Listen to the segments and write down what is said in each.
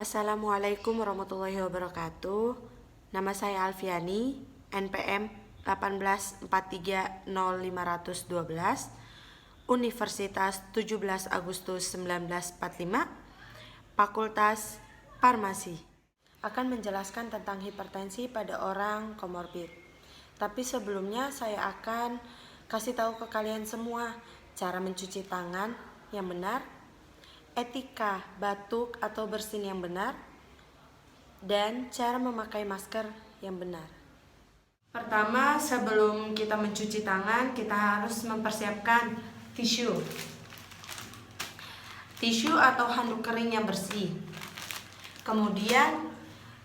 Assalamualaikum warahmatullahi wabarakatuh. Nama saya Alfiani, NPM 184300512, Universitas 17 Agustus 1945, Fakultas Farmasi. Akan menjelaskan tentang hipertensi pada orang komorbid. Tapi sebelumnya saya akan kasih tahu ke kalian semua cara mencuci tangan yang benar, etika batuk atau bersin yang benar, dan cara memakai masker yang benar. Pertama, sebelum kita mencuci tangan, kita harus mempersiapkan tisu. Tisu atau handuk kering yang bersih. Kemudian,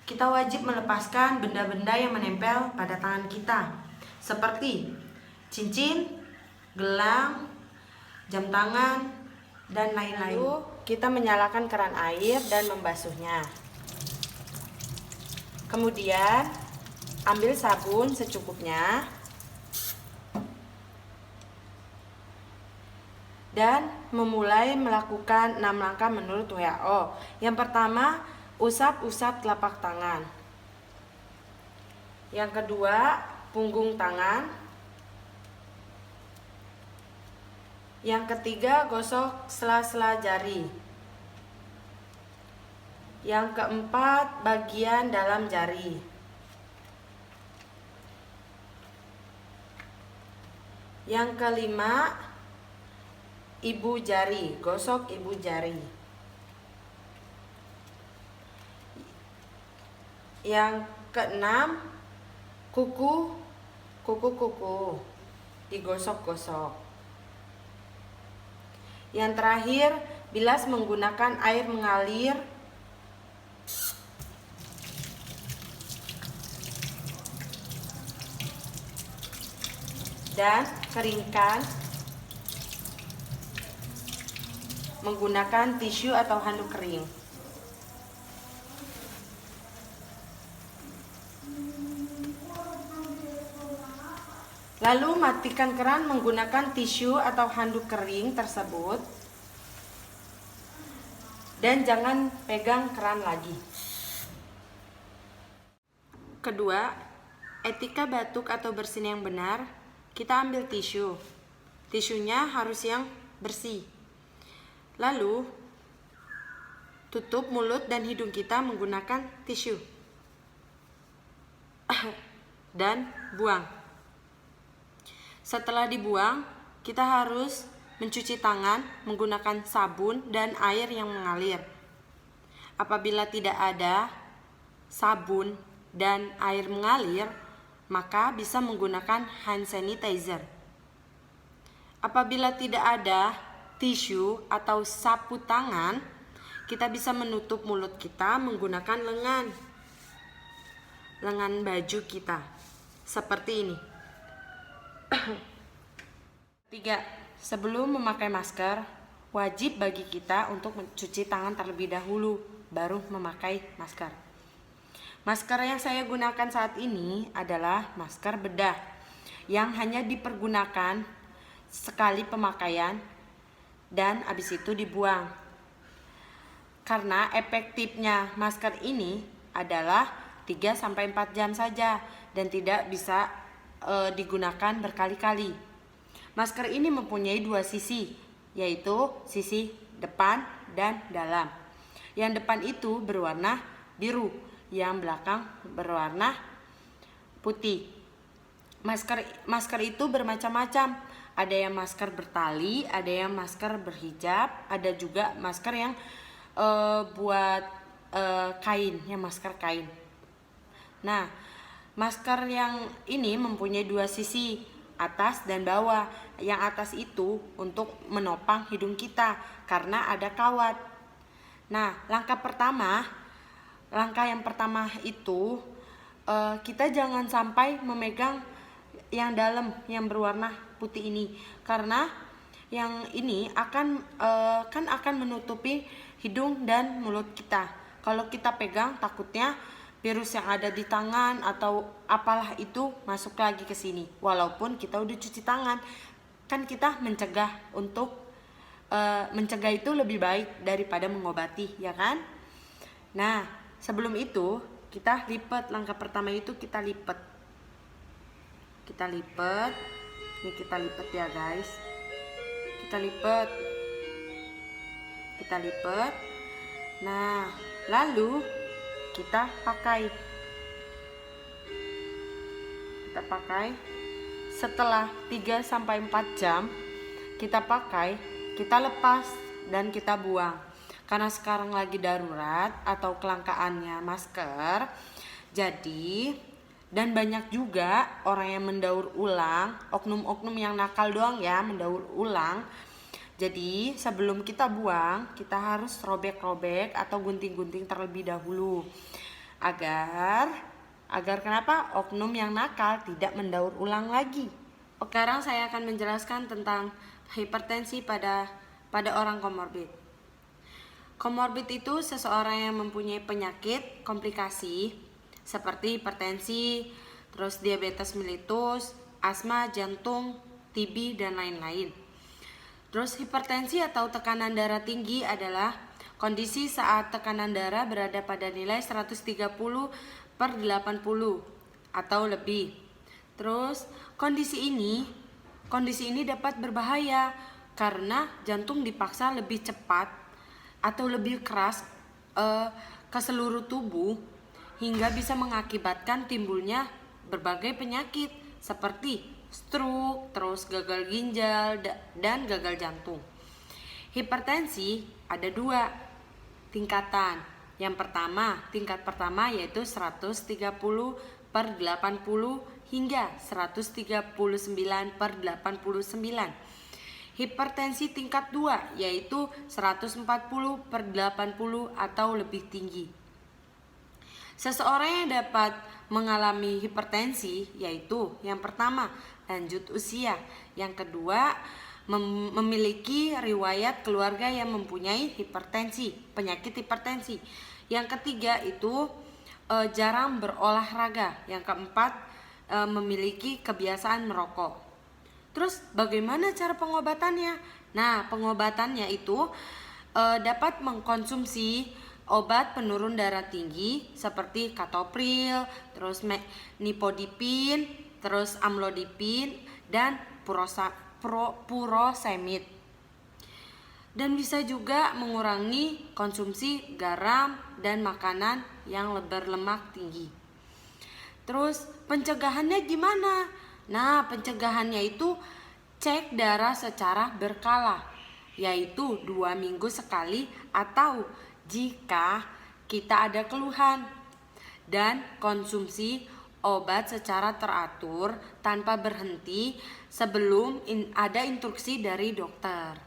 kita wajib melepaskan benda-benda yang menempel pada tangan kita, seperti cincin, gelang, jam tangan, dan lain-lain. Lalu, kita menyalakan keran air dan membasuhnya. Kemudian, ambil sabun secukupnya dan memulai melakukan 6 langkah menurut WHO. Yang pertama, usap-usap telapak tangan. Yang kedua, punggung tangan. Yang ketiga, gosok sela-sela jari. Yang keempat, bagian dalam jari. Yang kelima, ibu jari, gosok ibu jari. Yang keenam, kuku, digosok-gosok. Yang terakhir, bilas menggunakan air mengalir dan keringkan menggunakan tisu atau handuk kering. Lalu matikan keran menggunakan tisu atau handuk kering tersebut dan jangan pegang keran lagi. Kedua, etika batuk atau bersin yang benar, kita ambil tisu. Tisunya harus yang bersih. Lalu, tutup mulut dan hidung kita menggunakan tisu. Dan buang. Setelah dibuang, kita harus mencuci tangan menggunakan sabun dan air yang mengalir. Apabila tidak ada sabun dan air mengalir, maka bisa menggunakan hand sanitizer. Apabila tidak ada tisu atau sapu tangan, kita bisa menutup mulut kita menggunakan lengan baju kita. Seperti ini. 3. Sebelum memakai masker, wajib bagi kita untuk mencuci tangan terlebih dahulu, baru memakai masker. Masker yang saya gunakan saat ini adalah masker bedah, yang hanya dipergunakan sekali pemakaian dan habis itu dibuang. Karena efektifnya masker ini adalah 3-4 jam saja dan tidak bisa digunakan berkali-kali. Masker ini mempunyai 2 sisi, yaitu sisi depan dan dalam. Yang depan itu berwarna biru, yang belakang berwarna putih. Masker itu bermacam-macam. Ada yang masker bertali, ada yang masker berhijab, ada juga masker yang buat kain, yang masker kain. Nah, masker yang ini mempunyai 2 sisi, atas dan bawah. Yang atas itu untuk menopang hidung kita karena ada kawat. Nah, langkah yang pertama itu kita jangan sampai memegang yang dalam yang berwarna putih ini, karena yang ini akan menutupi hidung dan mulut kita. Kalau kita pegang, takutnya virus yang ada di tangan atau apalah itu masuk lagi ke sini. Walaupun kita udah cuci tangan, kan kita mencegah mencegah itu lebih baik daripada mengobati, ya kan? Nah, sebelum itu kita lipat. Langkah pertama itu kita lipat. Kita lipat. Ini kita lipat ya guys. Kita lipat. Kita lipat. Nah, lalu kita pakai. Kita pakai. Setelah 3-4 jam kita pakai, kita lepas dan kita buang. Karena sekarang lagi darurat atau kelangkaannya masker. Jadi, dan banyak juga orang yang mendaur ulang, oknum-oknum yang nakal doang ya, mendaur ulang. Jadi, sebelum kita buang, kita harus robek-robek atau gunting-gunting terlebih dahulu. Agar kenapa? Oknum yang nakal tidak mendaur ulang lagi. Sekarang saya akan menjelaskan tentang hipertensi pada orang komorbid. Komorbid itu seseorang yang mempunyai penyakit komplikasi seperti hipertensi, terus diabetes mellitus, asma, jantung, TB, dan lain-lain. Terus hipertensi atau tekanan darah tinggi adalah kondisi saat tekanan darah berada pada nilai 130/80 atau lebih. Terus kondisi ini dapat berbahaya karena jantung dipaksa lebih cepat atau lebih keras ke seluruh tubuh hingga bisa mengakibatkan timbulnya berbagai penyakit seperti stroke, terus gagal ginjal dan gagal jantung. Hipertensi ada 2 tingkatan. Yang pertama, tingkat pertama yaitu 130/80 hingga 139/89. Hipertensi tingkat 2 yaitu 140/80 atau lebih tinggi. Seseorang yang dapat mengalami hipertensi yaitu yang pertama, lanjut usia. Yang kedua, memiliki riwayat keluarga yang mempunyai penyakit hipertensi. Yang ketiga itu jarang berolahraga. Yang keempat, memiliki kebiasaan merokok. Terus bagaimana cara pengobatannya? Nah, pengobatannya itu dapat mengkonsumsi obat penurun darah tinggi seperti katopril, terus nifodipin, terus amlodipin, dan furosemid. Dan bisa juga mengurangi konsumsi garam dan makanan yang berlemak tinggi. Terus pencegahannya gimana? Nah, pencegahannya itu cek darah secara berkala, yaitu 2 minggu sekali atau jika kita ada keluhan, dan konsumsi obat secara teratur tanpa berhenti sebelum ada instruksi dari dokter.